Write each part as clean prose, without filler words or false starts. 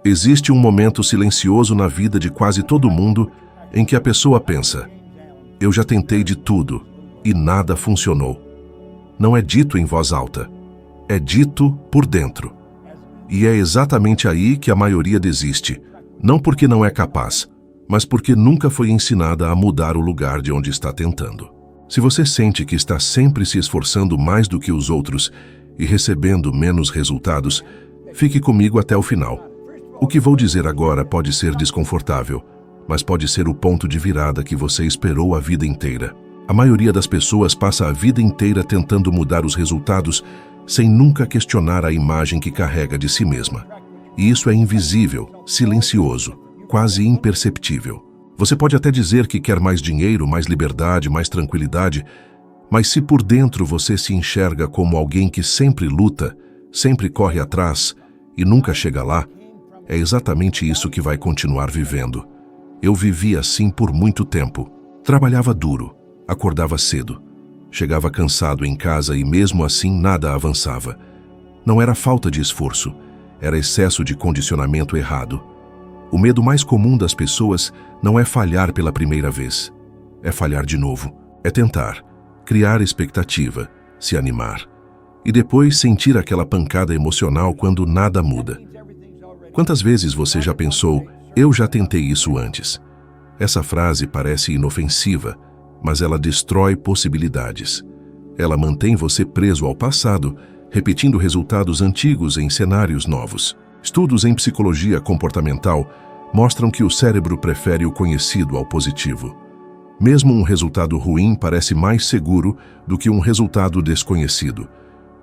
Existe um momento silencioso na vida de quase todo mundo em que a pessoa pensa: eu já tentei de tudo e nada funcionou. Não é dito em voz alta, é dito por dentro. E é exatamente aí que a maioria desiste, não porque não é capaz, mas porque nunca foi ensinada a mudar o lugar de onde está tentando. Se você sente que está sempre se esforçando mais do que os outros e recebendo menos resultados, fique comigo até o final. O que vou dizer agora pode ser desconfortável, mas pode ser o ponto de virada que você esperou a vida inteira. A maioria das pessoas passa a vida inteira tentando mudar os resultados sem nunca questionar a imagem que carrega de si mesma. E isso é invisível, silencioso, quase imperceptível. Você pode até dizer que quer mais dinheiro, mais liberdade, mais tranquilidade, mas se por dentro você se enxerga como alguém que sempre luta, sempre corre atrás e nunca chega lá, é exatamente isso que vai continuar vivendo. Eu vivi assim por muito tempo. Trabalhava duro, acordava cedo, chegava cansado em casa e mesmo assim nada avançava. Não era falta de esforço, era excesso de condicionamento errado. O medo mais comum das pessoas não é falhar pela primeira vez. É falhar de novo, é tentar, criar expectativa, se animar. E depois sentir aquela pancada emocional quando nada muda. Quantas vezes você já pensou, eu já tentei isso antes? Essa frase parece inofensiva, mas ela destrói possibilidades. Ela mantém você preso ao passado, repetindo resultados antigos em cenários novos. Estudos em psicologia comportamental mostram que o cérebro prefere o conhecido ao positivo. Mesmo um resultado ruim parece mais seguro do que um resultado desconhecido.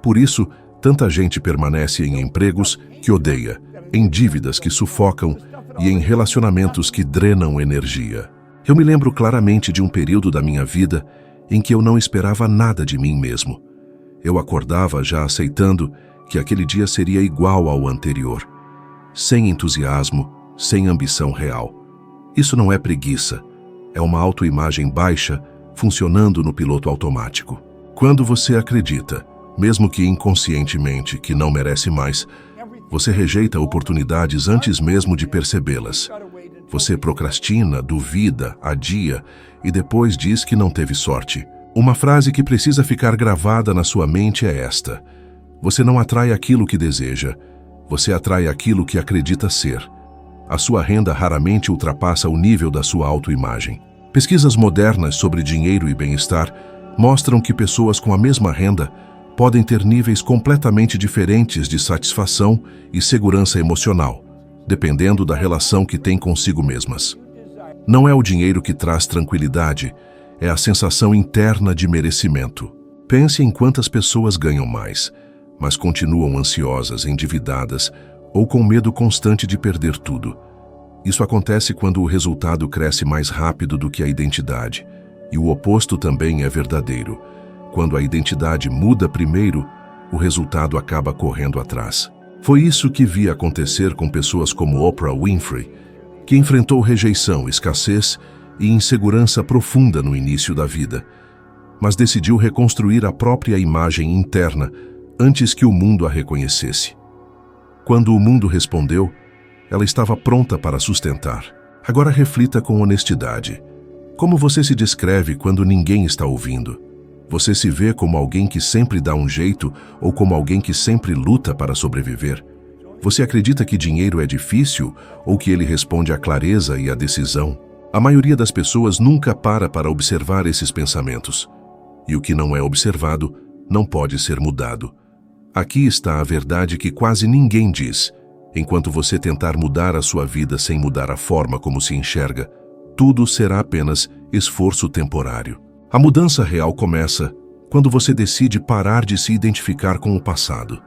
Por isso, tanta gente permanece em empregos que odeia, em dívidas que sufocam e em relacionamentos que drenam energia. Eu me lembro claramente de um período da minha vida em que eu não esperava nada de mim mesmo. Eu acordava já aceitando que aquele dia seria igual ao anterior, sem entusiasmo, sem ambição real. Isso não é preguiça, é uma autoimagem baixa funcionando no piloto automático. Quando você acredita, mesmo que inconscientemente, que não merece mais, você rejeita oportunidades antes mesmo de percebê-las. Você procrastina, duvida, adia e depois diz que não teve sorte. Uma frase que precisa ficar gravada na sua mente é esta: você não atrai aquilo que deseja, você atrai aquilo que acredita ser. A sua renda raramente ultrapassa o nível da sua autoimagem. Pesquisas modernas sobre dinheiro e bem-estar mostram que pessoas com a mesma renda podem ter níveis completamente diferentes de satisfação e segurança emocional, dependendo da relação que têm consigo mesmas. Não é o dinheiro que traz tranquilidade, é a sensação interna de merecimento. Pense em quantas pessoas ganham mais, mas continuam ansiosas, endividadas ou com medo constante de perder tudo. Isso acontece quando o resultado cresce mais rápido do que a identidade, e o oposto também é verdadeiro. Quando a identidade muda primeiro, o resultado acaba correndo atrás. Foi isso que vi acontecer com pessoas como Oprah Winfrey, que enfrentou rejeição, escassez e insegurança profunda no início da vida, mas decidiu reconstruir a própria imagem interna antes que o mundo a reconhecesse. Quando o mundo respondeu, ela estava pronta para sustentar. Agora reflita com honestidade. Como você se descreve quando ninguém está ouvindo? Você se vê como alguém que sempre dá um jeito ou como alguém que sempre luta para sobreviver? Você acredita que dinheiro é difícil ou que ele responde à clareza e à decisão? A maioria das pessoas nunca para observar esses pensamentos. E o que não é observado não pode ser mudado. Aqui está a verdade que quase ninguém diz. Enquanto você tentar mudar a sua vida sem mudar a forma como se enxerga, tudo será apenas esforço temporário. A mudança real começa quando você decide parar de se identificar com o passado.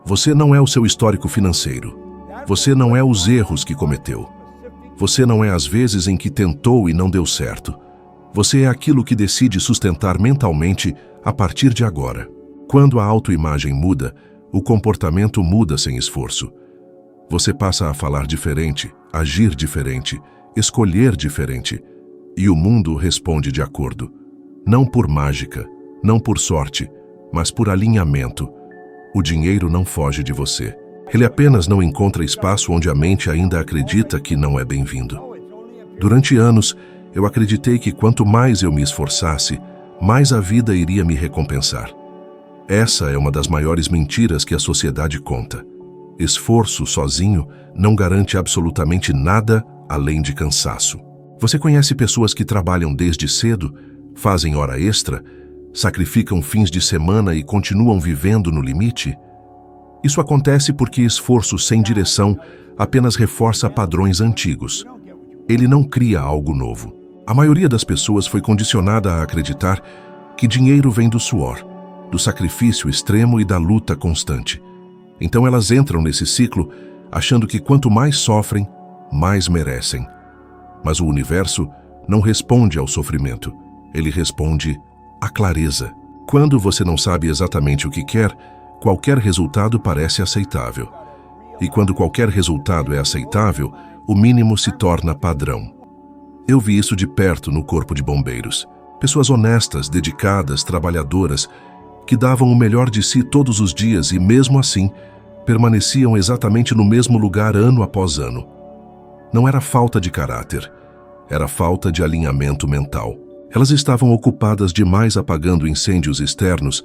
Você não é o seu histórico financeiro. Você não é os erros que cometeu. Você não é as vezes em que tentou e não deu certo. Você é aquilo que decide sustentar mentalmente a partir de agora. Quando a autoimagem muda, o comportamento muda sem esforço. Você passa a falar diferente, agir diferente, escolher diferente, e o mundo responde de acordo. Não por mágica, não por sorte, mas por alinhamento. O dinheiro não foge de você. Ele apenas não encontra espaço onde a mente ainda acredita que não é bem-vindo. Durante anos, eu acreditei que quanto mais eu me esforçasse, mais a vida iria me recompensar. Essa é uma das maiores mentiras que a sociedade conta. Esforço sozinho não garante absolutamente nada além de cansaço. Você conhece pessoas que trabalham desde cedo, fazem hora extra, sacrificam fins de semana e continuam vivendo no limite? Isso acontece porque esforço sem direção apenas reforça padrões antigos. Ele não cria algo novo. A maioria das pessoas foi condicionada a acreditar que dinheiro vem do suor, do sacrifício extremo e da luta constante. Então elas entram nesse ciclo achando que quanto mais sofrem, mais merecem. Mas o universo não responde ao sofrimento, ele responde à clareza. Quando você não sabe exatamente o que quer, qualquer resultado parece aceitável. E quando qualquer resultado é aceitável, o mínimo se torna padrão. Eu vi isso de perto no corpo de bombeiros. Pessoas honestas, dedicadas, trabalhadoras, que davam o melhor de si todos os dias e, mesmo assim, permaneciam exatamente no mesmo lugar ano após ano. Não era falta de caráter, era falta de alinhamento mental. Elas estavam ocupadas demais apagando incêndios externos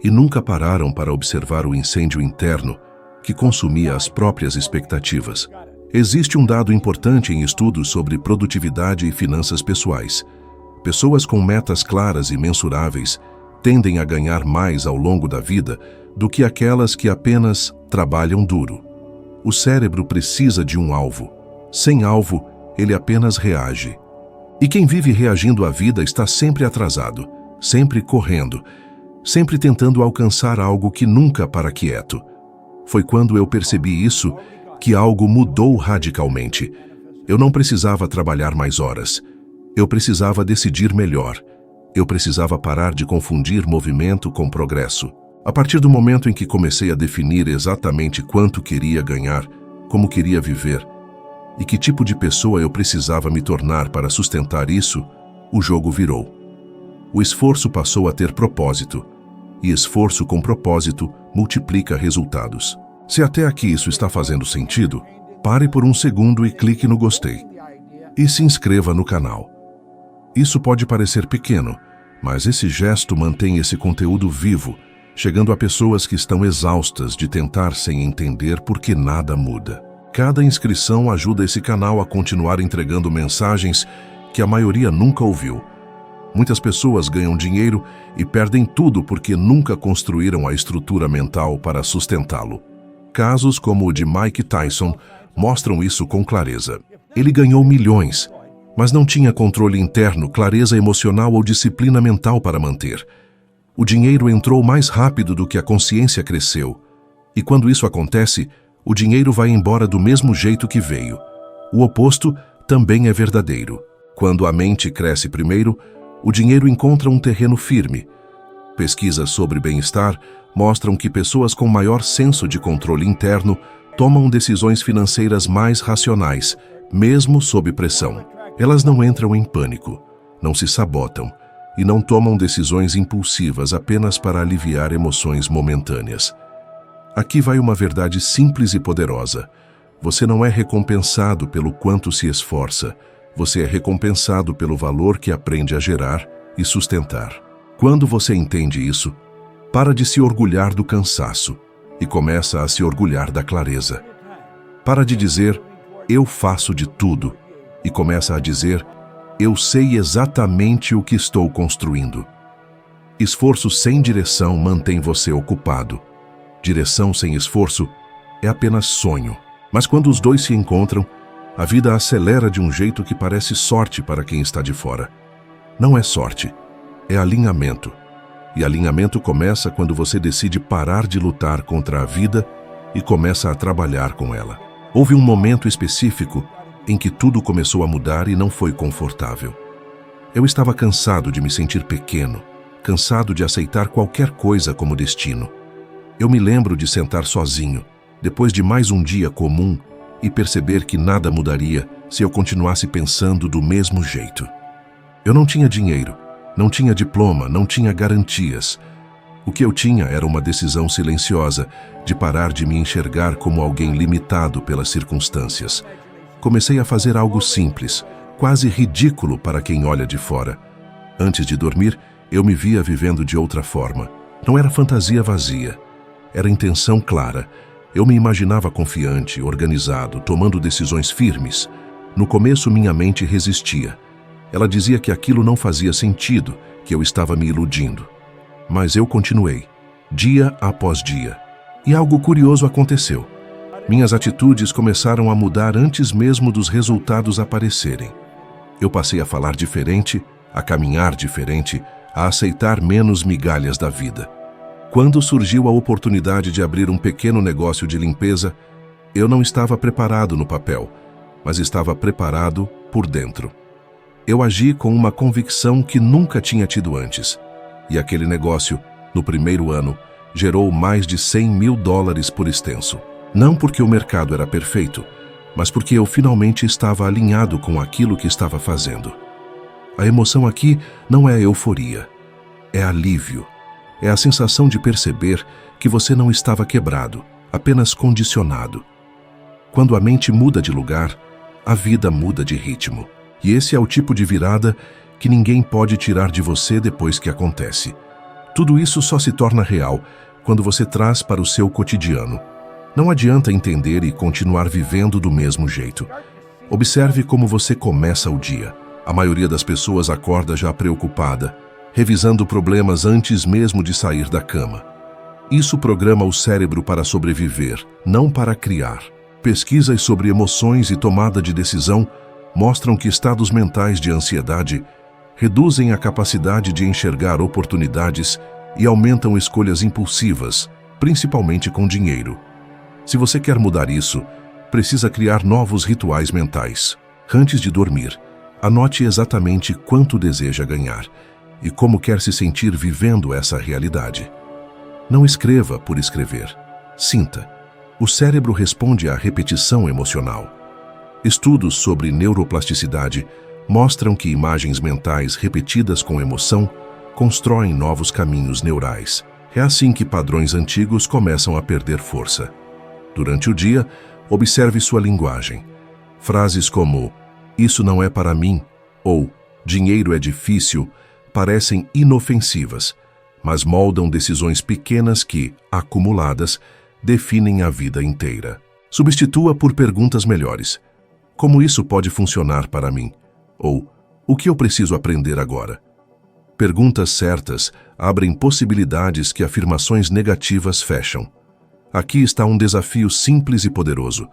e nunca pararam para observar o incêndio interno que consumia as próprias expectativas. Existe um dado importante em estudos sobre produtividade e finanças pessoais. Pessoas com metas claras e mensuráveis tendem a ganhar mais ao longo da vida do que aquelas que apenas trabalham duro. O cérebro precisa de um alvo. Sem alvo, ele apenas reage. E quem vive reagindo à vida está sempre atrasado, sempre correndo, sempre tentando alcançar algo que nunca para quieto. Foi quando eu percebi isso que algo mudou radicalmente. Eu não precisava trabalhar mais horas. Eu precisava decidir melhor. Eu precisava parar de confundir movimento com progresso. A partir do momento em que comecei a definir exatamente quanto queria ganhar, como queria viver e que tipo de pessoa eu precisava me tornar para sustentar isso, o jogo virou. O esforço passou a ter propósito, e esforço com propósito multiplica resultados. Se até aqui isso está fazendo sentido, pare por um segundo e clique no gostei. E se inscreva no canal. Isso pode parecer pequeno, mas esse gesto mantém esse conteúdo vivo, chegando a pessoas que estão exaustas de tentar sem entender por que nada muda. Cada inscrição ajuda esse canal a continuar entregando mensagens que a maioria nunca ouviu. Muitas pessoas ganham dinheiro e perdem tudo porque nunca construíram a estrutura mental para sustentá-lo. Casos como o de Mike Tyson mostram isso com clareza. Ele ganhou milhões, mas não tinha controle interno, clareza emocional ou disciplina mental para manter. O dinheiro entrou mais rápido do que a consciência cresceu. E quando isso acontece, o dinheiro vai embora do mesmo jeito que veio. O oposto também é verdadeiro. Quando a mente cresce primeiro, o dinheiro encontra um terreno firme. Pesquisas sobre bem-estar mostram que pessoas com maior senso de controle interno tomam decisões financeiras mais racionais, mesmo sob pressão. Elas não entram em pânico, não se sabotam e não tomam decisões impulsivas apenas para aliviar emoções momentâneas. Aqui vai uma verdade simples e poderosa. Você não é recompensado pelo quanto se esforça, você é recompensado pelo valor que aprende a gerar e sustentar. Quando você entende isso, para de se orgulhar do cansaço e começa a se orgulhar da clareza. Para de dizer, eu faço de tudo, e começa a dizer, eu sei exatamente o que estou construindo. Esforço sem direção mantém você ocupado. Direção sem esforço é apenas sonho. Mas quando os dois se encontram, a vida acelera de um jeito que parece sorte para quem está de fora. Não é sorte, é alinhamento. E alinhamento começa quando você decide parar de lutar contra a vida e começa a trabalhar com ela. Houve um momento específico em que tudo começou a mudar e não foi confortável. Eu estava cansado de me sentir pequeno, cansado de aceitar qualquer coisa como destino. Eu me lembro de sentar sozinho, depois de mais um dia comum, e perceber que nada mudaria se eu continuasse pensando do mesmo jeito. Eu não tinha dinheiro, não tinha diploma, não tinha garantias. O que eu tinha era uma decisão silenciosa de parar de me enxergar como alguém limitado pelas circunstâncias. Comecei a fazer algo simples, quase ridículo para quem olha de fora. Antes de dormir, eu me via vivendo de outra forma. Não era fantasia vazia, era intenção clara. Eu me imaginava confiante, organizado, tomando decisões firmes. No começo, minha mente resistia. Ela dizia que aquilo não fazia sentido, que eu estava me iludindo. Mas eu continuei, dia após dia. E algo curioso aconteceu. Minhas atitudes começaram a mudar antes mesmo dos resultados aparecerem. Eu passei a falar diferente, a caminhar diferente, a aceitar menos migalhas da vida. Quando surgiu a oportunidade de abrir um pequeno negócio de limpeza, eu não estava preparado no papel, mas estava preparado por dentro. Eu agi com uma convicção que nunca tinha tido antes. E aquele negócio, no primeiro ano, gerou mais de $100 mil por extenso. Não porque o mercado era perfeito, mas porque eu finalmente estava alinhado com aquilo que estava fazendo. A emoção aqui não é euforia, é alívio. É a sensação de perceber que você não estava quebrado, apenas condicionado. Quando a mente muda de lugar, a vida muda de ritmo. E esse é o tipo de virada que ninguém pode tirar de você depois que acontece. Tudo isso só se torna real quando você traz para o seu cotidiano. Não adianta entender e continuar vivendo do mesmo jeito. Observe como você começa o dia. A maioria das pessoas acorda já preocupada, revisando problemas antes mesmo de sair da cama. Isso programa o cérebro para sobreviver, não para criar. Pesquisas sobre emoções e tomada de decisão mostram que estados mentais de ansiedade reduzem a capacidade de enxergar oportunidades e aumentam escolhas impulsivas, principalmente com dinheiro. Se você quer mudar isso, precisa criar novos rituais mentais. Antes de dormir, anote exatamente quanto deseja ganhar e como quer se sentir vivendo essa realidade. Não escreva por escrever. Sinta. O cérebro responde à repetição emocional. Estudos sobre neuroplasticidade mostram que imagens mentais repetidas com emoção constroem novos caminhos neurais. É assim que padrões antigos começam a perder força. Durante o dia, observe sua linguagem. Frases como "isso não é para mim" ou "dinheiro é difícil" parecem inofensivas, mas moldam decisões pequenas que, acumuladas, definem a vida inteira. Substitua por perguntas melhores. Como isso pode funcionar para mim? Ou, o que eu preciso aprender agora? Perguntas certas abrem possibilidades que afirmações negativas fecham. Aqui está um desafio simples e poderoso.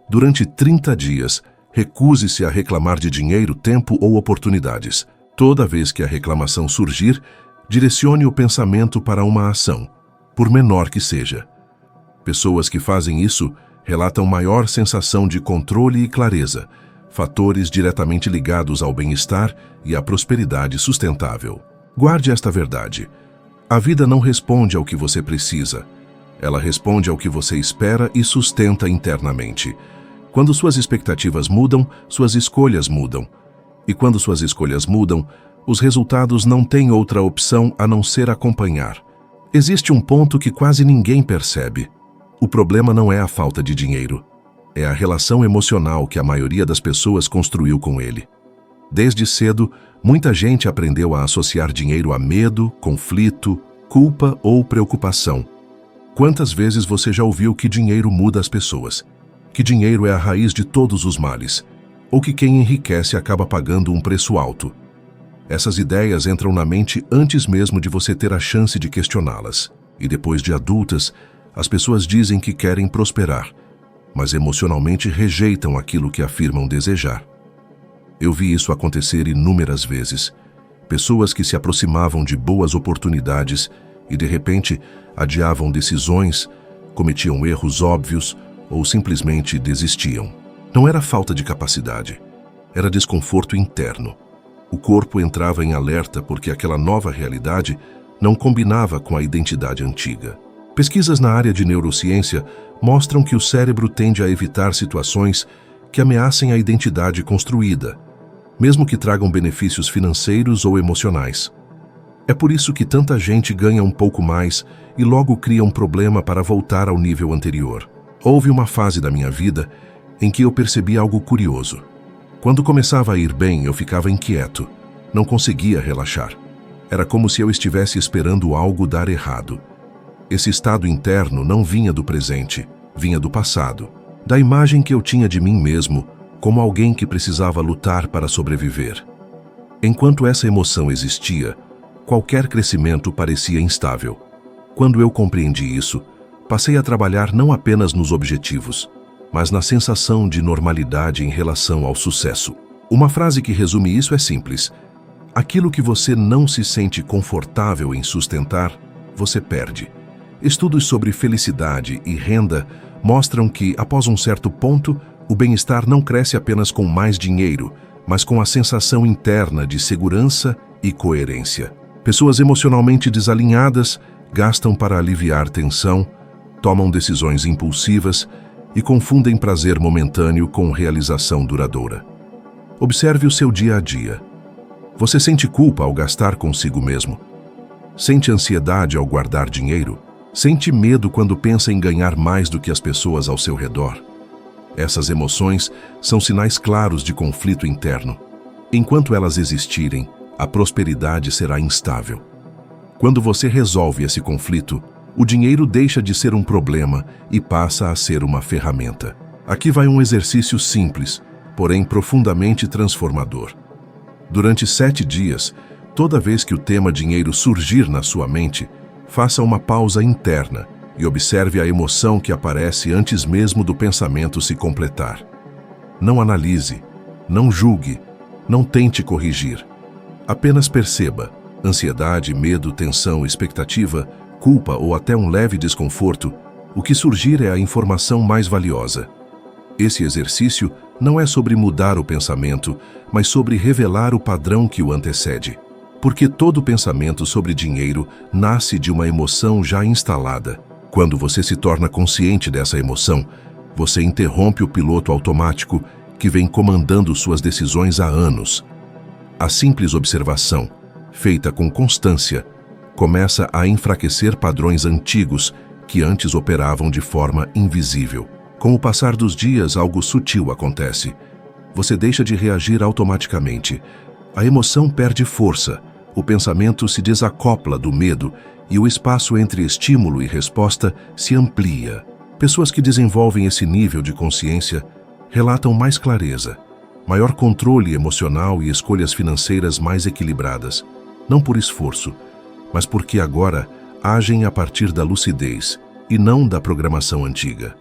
Durante 30 dias, recuse-se a reclamar de dinheiro, tempo ou oportunidades. Toda vez que a reclamação surgir, direcione o pensamento para uma ação, por menor que seja. Pessoas que fazem isso relatam maior sensação de controle e clareza, fatores diretamente ligados ao bem-estar e à prosperidade sustentável. Guarde esta verdade. A vida não responde ao que você precisa. Ela responde ao que você espera e sustenta internamente. Quando suas expectativas mudam, suas escolhas mudam. E quando suas escolhas mudam, os resultados não têm outra opção a não ser acompanhar. Existe um ponto que quase ninguém percebe. O problema não é a falta de dinheiro. É a relação emocional que a maioria das pessoas construiu com ele. Desde cedo, muita gente aprendeu a associar dinheiro a medo, conflito, culpa ou preocupação. Quantas vezes você já ouviu que dinheiro muda as pessoas? Que dinheiro é a raiz de todos os males? Ou que quem enriquece acaba pagando um preço alto? Essas ideias entram na mente antes mesmo de você ter a chance de questioná-las. E depois de adultas, as pessoas dizem que querem prosperar, mas emocionalmente rejeitam aquilo que afirmam desejar. Eu vi isso acontecer inúmeras vezes. Pessoas que se aproximavam de boas oportunidades e, de repente, adiavam decisões, cometiam erros óbvios ou simplesmente desistiam. Não era falta de capacidade, era desconforto interno. O corpo entrava em alerta porque aquela nova realidade não combinava com a identidade antiga. Pesquisas na área de neurociência mostram que o cérebro tende a evitar situações que ameacem a identidade construída, mesmo que tragam benefícios financeiros ou emocionais. É por isso que tanta gente ganha um pouco mais e logo cria um problema para voltar ao nível anterior. Houve uma fase da minha vida em que eu percebi algo curioso. Quando começava a ir bem, eu ficava inquieto, não conseguia relaxar. Era como se eu estivesse esperando algo dar errado. Esse estado interno não vinha do presente, vinha do passado, da imagem que eu tinha de mim mesmo, como alguém que precisava lutar para sobreviver. Enquanto essa emoção existia, qualquer crescimento parecia instável. Quando eu compreendi isso, passei a trabalhar não apenas nos objetivos, mas na sensação de normalidade em relação ao sucesso. Uma frase que resume isso é simples: aquilo que você não se sente confortável em sustentar, você perde. Estudos sobre felicidade e renda mostram que, após um certo ponto, o bem-estar não cresce apenas com mais dinheiro, mas com a sensação interna de segurança e coerência. Pessoas emocionalmente desalinhadas gastam para aliviar tensão, tomam decisões impulsivas e confundem prazer momentâneo com realização duradoura. Observe o seu dia a dia. Você sente culpa ao gastar consigo mesmo? Sente ansiedade ao guardar dinheiro? Sente medo quando pensa em ganhar mais do que as pessoas ao seu redor? Essas emoções são sinais claros de conflito interno. Enquanto elas existirem, a prosperidade será instável. Quando você resolve esse conflito, o dinheiro deixa de ser um problema e passa a ser uma ferramenta. Aqui vai um exercício simples, porém profundamente transformador. Durante 7 dias, toda vez que o tema dinheiro surgir na sua mente, faça uma pausa interna e observe a emoção que aparece antes mesmo do pensamento se completar. Não analise, não julgue, não tente corrigir. Apenas perceba: ansiedade, medo, tensão, expectativa, culpa ou até um leve desconforto. O que surgir é a informação mais valiosa. Esse exercício não é sobre mudar o pensamento, mas sobre revelar o padrão que o antecede. Porque todo pensamento sobre dinheiro nasce de uma emoção já instalada. Quando você se torna consciente dessa emoção, você interrompe o piloto automático que vem comandando suas decisões há anos. A simples observação, feita com constância, começa a enfraquecer padrões antigos que antes operavam de forma invisível. Com o passar dos dias, algo sutil acontece. Você deixa de reagir automaticamente. A emoção perde força, o pensamento se desacopla do medo e o espaço entre estímulo e resposta se amplia. Pessoas que desenvolvem esse nível de consciência relatam mais clareza, maior controle emocional e escolhas financeiras mais equilibradas, não por esforço, mas porque agora agem a partir da lucidez e não da programação antiga.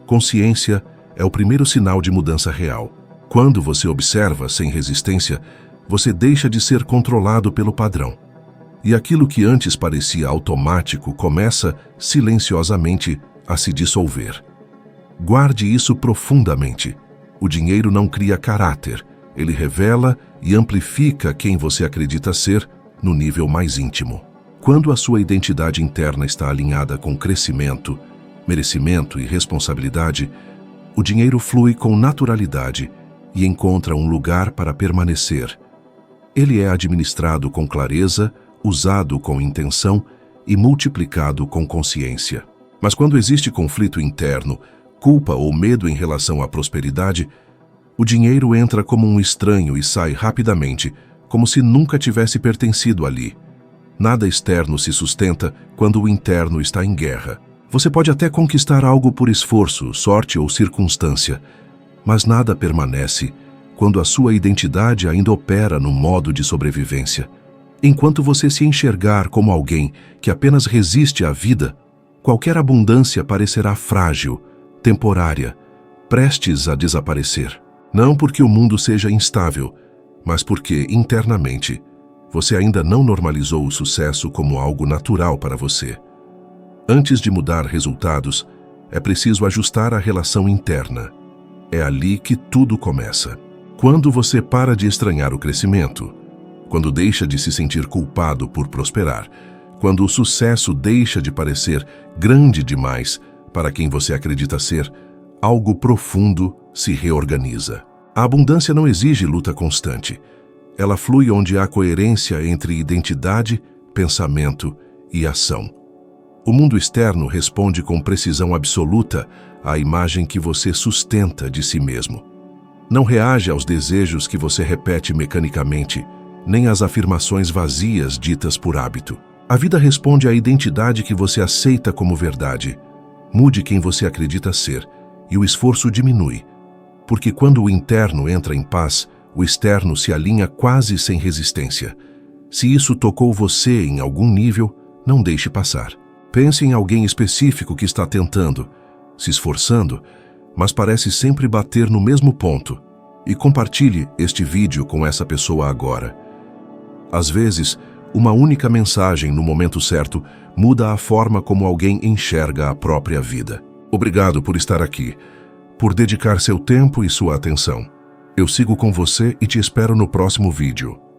Consciência é o primeiro sinal de mudança real. Quando você observa sem resistência, você deixa de ser controlado pelo padrão. E aquilo que antes parecia automático começa, silenciosamente, a se dissolver. Guarde isso profundamente. O dinheiro não cria caráter, ele revela e amplifica quem você acredita ser no nível mais íntimo. Quando a sua identidade interna está alinhada com crescimento, merecimento e responsabilidade, o dinheiro flui com naturalidade e encontra um lugar para permanecer. Ele é administrado com clareza, usado com intenção e multiplicado com consciência. Mas quando existe conflito interno, culpa ou medo em relação à prosperidade, o dinheiro entra como um estranho e sai rapidamente, como se nunca tivesse pertencido ali. Nada externo se sustenta quando o interno está em guerra. Você pode até conquistar algo por esforço, sorte ou circunstância, mas nada permanece quando a sua identidade ainda opera no modo de sobrevivência. Enquanto você se enxergar como alguém que apenas resiste à vida, qualquer abundância parecerá frágil, temporária, prestes a desaparecer. Não porque o mundo seja instável, mas porque, internamente, você ainda não normalizou o sucesso como algo natural para você. Antes de mudar resultados, é preciso ajustar a relação interna. É ali que tudo começa. Quando você para de estranhar o crescimento, quando deixa de se sentir culpado por prosperar, quando o sucesso deixa de parecer grande demais para quem você acredita ser, algo profundo se reorganiza. A abundância não exige luta constante. Ela flui onde há coerência entre identidade, pensamento e ação. O mundo externo responde com precisão absoluta à imagem que você sustenta de si mesmo. Não reage aos desejos que você repete mecanicamente, nem às afirmações vazias ditas por hábito. A vida responde à identidade que você aceita como verdade. Mude quem você acredita ser, e o esforço diminui, porque quando o interno entra em paz, o externo se alinha quase sem resistência. Se isso tocou você em algum nível, não deixe passar. Pense em alguém específico que está tentando, se esforçando, mas parece sempre bater no mesmo ponto, e compartilhe este vídeo com essa pessoa agora. Às vezes, uma única mensagem no momento certo muda a forma como alguém enxerga a própria vida. Obrigado por estar aqui, por dedicar seu tempo e sua atenção. Eu sigo com você e te espero no próximo vídeo.